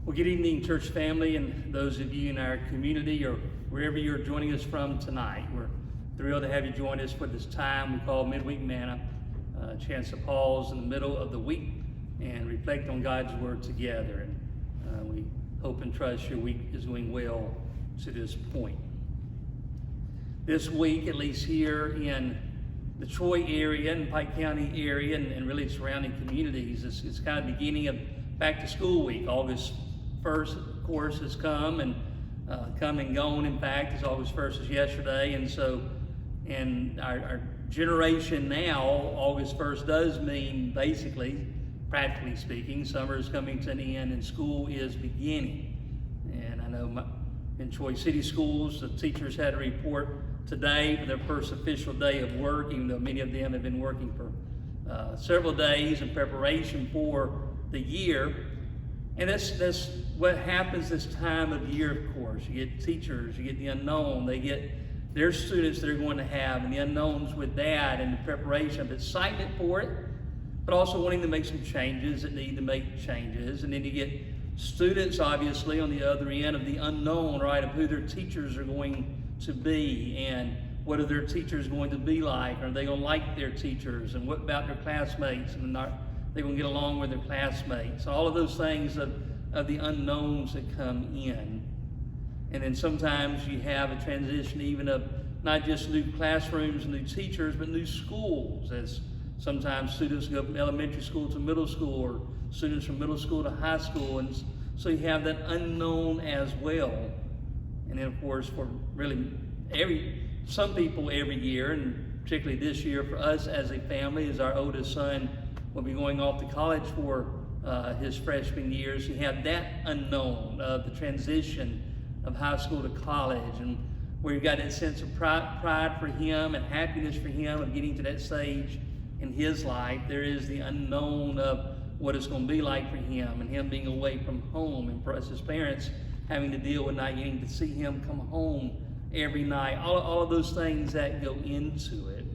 Well, good evening, church family, and those of you in our community or wherever you're joining us from tonight. We're thrilled to have you join us for this time we call Midweek Manna, a chance to pause in the middle of the week and reflect on God's Word together. And we hope and trust your week is going well to this point. This week, at least here in the Troy area and Pike County area and really surrounding communities, it's kind of beginning of back to school week. August 1st, of course, has come and gone. In fact, as August 1st is yesterday, and so in our generation now, August 1st does mean basically, practically speaking, summer is coming to an end and school is beginning. And I know in Troy City schools, the teachers had a report today for their first official day of work, even though many of them have been working for several days in preparation for the year. And that's what happens this time of year, of course. You get teachers, you get the unknown, they get their students that are going to have, and the unknowns with that, and the preparation of excitement for it, but also wanting to make some changes that need to make changes. And then you get students, obviously, on the other end of the unknown, right, of who their teachers are going to be, and what are their teachers going to be like? Are they going to like their teachers? And what about their classmates? And they're going to get along with their classmates. All of those things of the unknowns that come in. And then sometimes you have a transition even of not just new classrooms and new teachers, but new schools, as sometimes students go from elementary school to middle school, or students from middle school to high school. And so you have that unknown as well. And then, of course, for really some people every year, and particularly this year for us as a family, as our oldest son will be going off to college for his freshman year. So you have that unknown of the transition of high school to college, and where you've got that sense of pride for him and happiness for him of getting to that stage in his life. There is the unknown of what it's going to be like for him, and him being away from home, and for us as parents having to deal with not getting to see him come home every night. All of those things that go into it.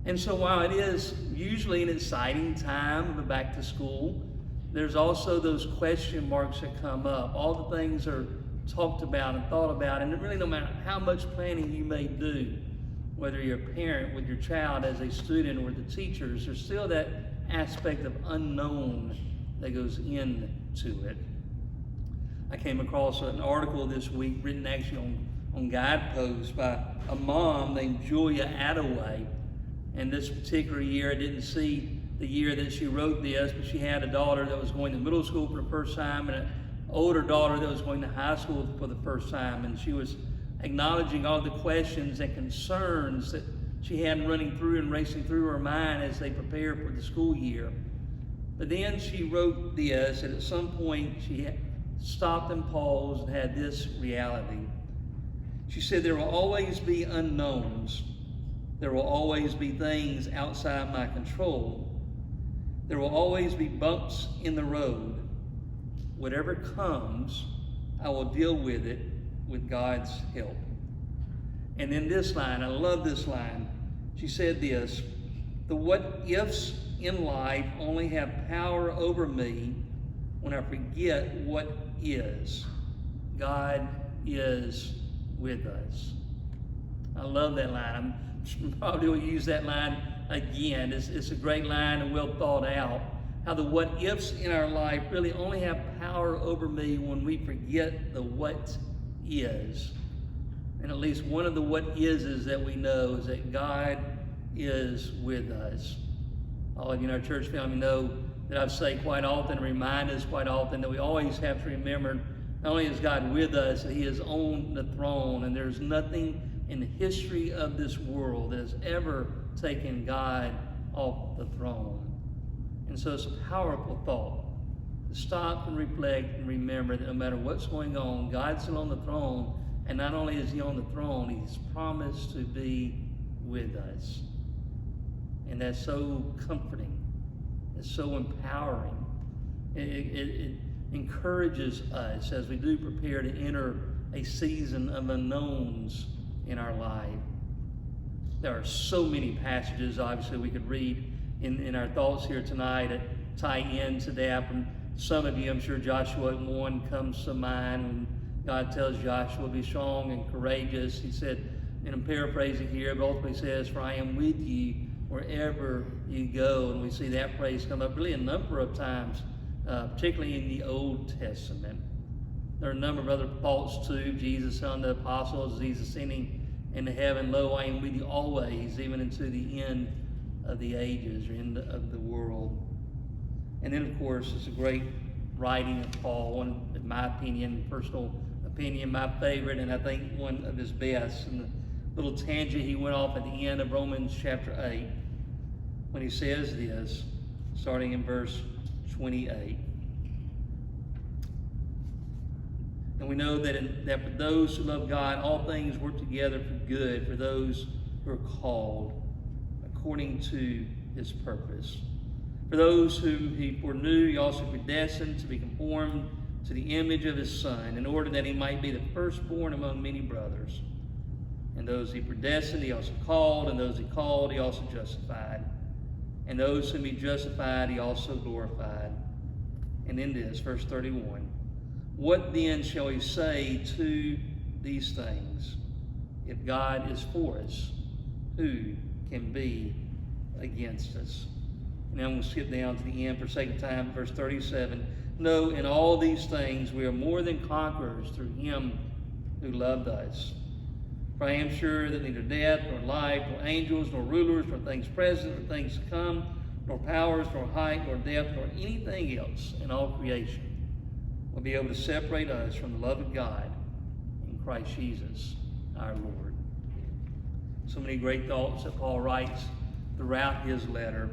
And so while it is usually an exciting time of a back to school, there's also those question marks that come up. All the things are talked about and thought about, and really no matter how much planning you may do, whether you're a parent with your child as a student or the teachers, there's still that aspect of unknown that goes into it. I came across an article this week written actually on Guidepost by a mom named Julia Attaway. And this particular year, I didn't see the year that she wrote this, but she had a daughter that was going to middle school for the first time and an older daughter that was going to high school for the first time. And she was acknowledging all the questions and concerns that she had running through and racing through her mind as they prepared for the school year. But then she wrote this, and at some point she had stopped and paused and had this reality. She said, "There will always be unknowns. There will always be things outside my control. There will always be bumps in the road. Whatever comes, I will deal with it with God's help." And then this line, I love this line. She said this, "The what ifs in life only have power over me when I forget what is. God is with us." I love that line. I'm probably will use that line again. It's a great line and well thought out. How the what ifs in our life really only have power over me when we forget the what is. And at least one of the what is that we know is that God is with us. All of you in our church family know that I say quite often, remind us quite often, that we always have to remember not only is God with us, that He is on the throne, and there's nothing in the history of this world that has ever taken God off the throne. And so it's a powerful thought to stop and reflect and remember that no matter what's going on, God's still on the throne, and not only is He on the throne, He's promised to be with us. And that's so comforting. It's so empowering. It encourages us as we do prepare to enter a season of unknowns in our life. There are so many passages, obviously, we could read in our thoughts here tonight that tie into that, from some of you, I'm sure Joshua 1 comes to mind when God tells Joshua, be strong and courageous. He said, and I'm paraphrasing here, but ultimately says, for I am with you wherever you go. And we see that phrase come up really a number of times, particularly in the Old Testament. There are a number of other thoughts too. Jesus telling the apostles as he's ascending into heaven, lo, I am with you always, even into the end of the ages, or end of the world. And then, of course, it's a great writing of Paul, one, in my opinion, personal opinion, my favorite, and I think one of his best. And the little tangent he went off at the end of Romans chapter 8, when he says this, starting in verse 28. And we know that for those who love God, all things work together for good, for those who are called according to his purpose. For those whom he foreknew, he also predestined to be conformed to the image of his Son, in order that he might be the firstborn among many brothers. And those he predestined, he also called, and those he called, he also justified. And those whom he justified, he also glorified. And in this, verse 31, what then shall we say to these things? If God is for us, who can be against us? And I'm going to skip down to the end for sake of time, verse 37. No, in all these things we are more than conquerors through him who loved us. For I am sure that neither death, nor life, nor angels, nor rulers, nor things present, nor things to come, nor powers, nor height, nor depth, nor anything else in all creation will be able to separate us from the love of God in Christ Jesus our Lord. So many great thoughts that Paul writes throughout his letter,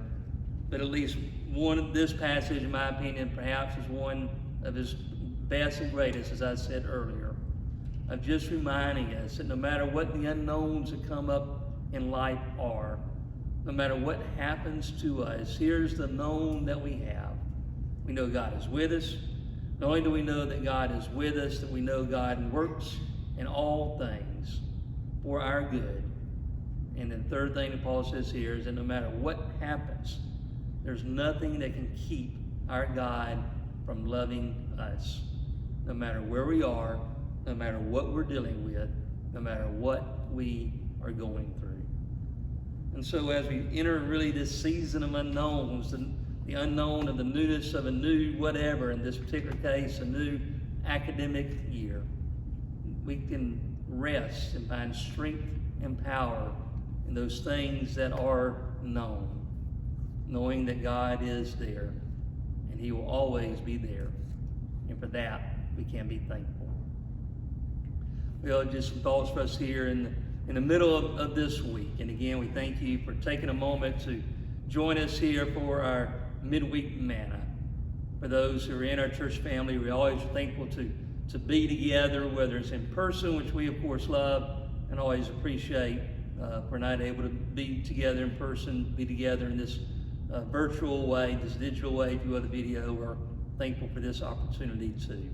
but at least one of this passage, in my opinion, perhaps is one of his best and greatest, as I said earlier, of just reminding us that no matter what the unknowns that come up in life are, no matter what happens to us, here's the known that we have. We know God is with us. Not only do we know that God is with us, that we know God works in all things for our good. And the third thing that Paul says here is that no matter what happens, there's nothing that can keep our God from loving us. No matter where we are, no matter what we're dealing with, no matter what we are going through. And so as we enter really this season of unknowns, the unknown of the newness of a new whatever, in this particular case, a new academic year, we can rest and find strength and power in those things that are known, knowing that God is there and he will always be there. And for that, we can be thankful. Well, just some thoughts for us here in the middle of this week. And again, we thank you for taking a moment to join us here for our Midweek manna. For those who are in our church family, we're always thankful to be together, whether it's in person, which we of course love and always appreciate. If we're not able to be together in person, be together in this virtual way, this digital way, through other video, we're thankful for this opportunity too.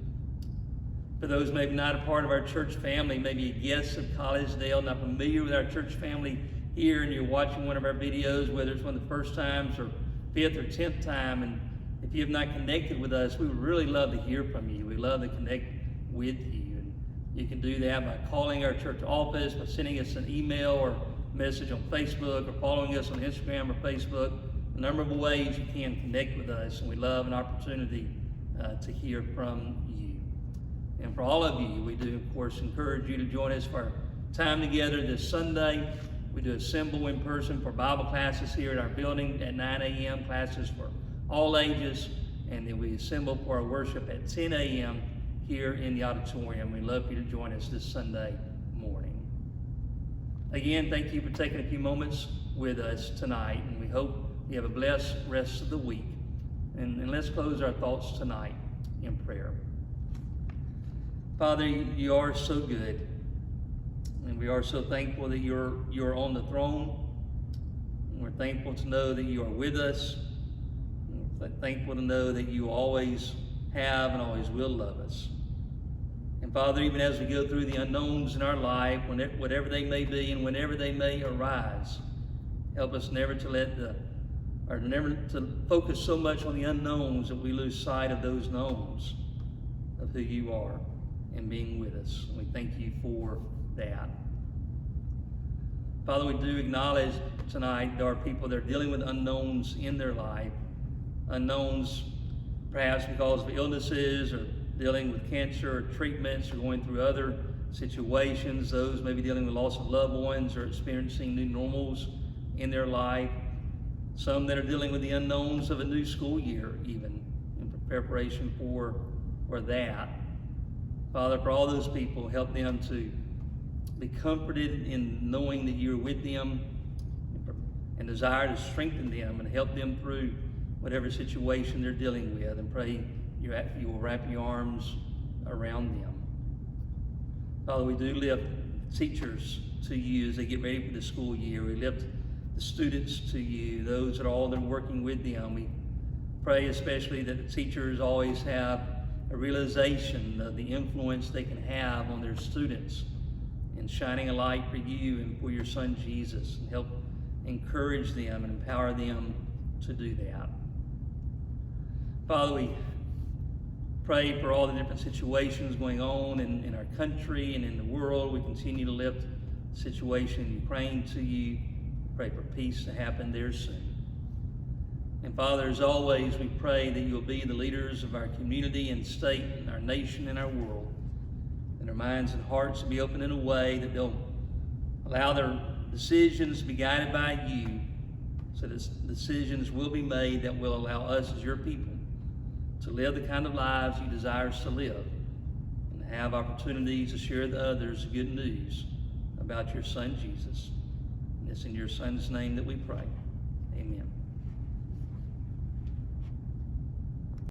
For those maybe not a part of our church family, maybe a guest of Collegedale, not familiar with our church family here, and you're watching one of our videos, whether it's one of the first times or 5th or 10th time, and if you have not connected with us, we would really love to hear from you. We'd love to connect with you. And you can do that by calling our church office, by sending us an email or message on Facebook, or following us on Instagram or Facebook. A number of ways you can connect with us, and we love an opportunity to hear from you. And for all of you, we do, of course, encourage you to join us for our time together this Sunday. We do assemble in person for Bible classes here at our building at 9 a.m., classes for all ages, and then we assemble for our worship at 10 a.m. here in the auditorium. We'd love for you to join us this Sunday morning. Again, thank you for taking a few moments with us tonight, and we hope you have a blessed rest of the week. And let's close our thoughts tonight in prayer. Father, you are so good, and we are so thankful that you're on the throne. And we're thankful to know that you are with us. And we're thankful to know that you always have and always will love us. And Father, even as we go through the unknowns in our life, whatever they may be and whenever they may arise, help us never to let or never to focus so much on the unknowns that we lose sight of those knowns of who you are and being with us. And we thank you for that. Father, we do acknowledge tonight there are people that are dealing with unknowns in their life, unknowns perhaps because of illnesses or dealing with cancer or treatments or going through other situations. Those may be dealing with loss of loved ones or experiencing new normals in their life. Some that are dealing with the unknowns of a new school year, even in preparation for that. Father, for all those people, help them to be comforted in knowing that you're with them and desire to strengthen them and help them through whatever situation they're dealing with. And pray you will wrap your arms around them. Father, we do lift teachers to you as they get ready for the school year. We lift the students to you, those that are working with them. We pray especially that the teachers always have a realization of the influence they can have on their students in shining a light for you and for your Son Jesus, and help encourage them and empower them to do that. Father, we pray for all the different situations going on in our country and in the world. We continue to lift the situation in Ukraine to you. Pray for peace to happen there soon. And Father, as always, we pray that you'll be the leaders of our community and state and our nation and our world. And their minds and hearts to be open in a way that they'll allow their decisions to be guided by you, so that decisions will be made that will allow us as your people to live the kind of lives you desire us to live, and have opportunities to share with others the good news about your Son Jesus. And it's in your Son's name that we pray.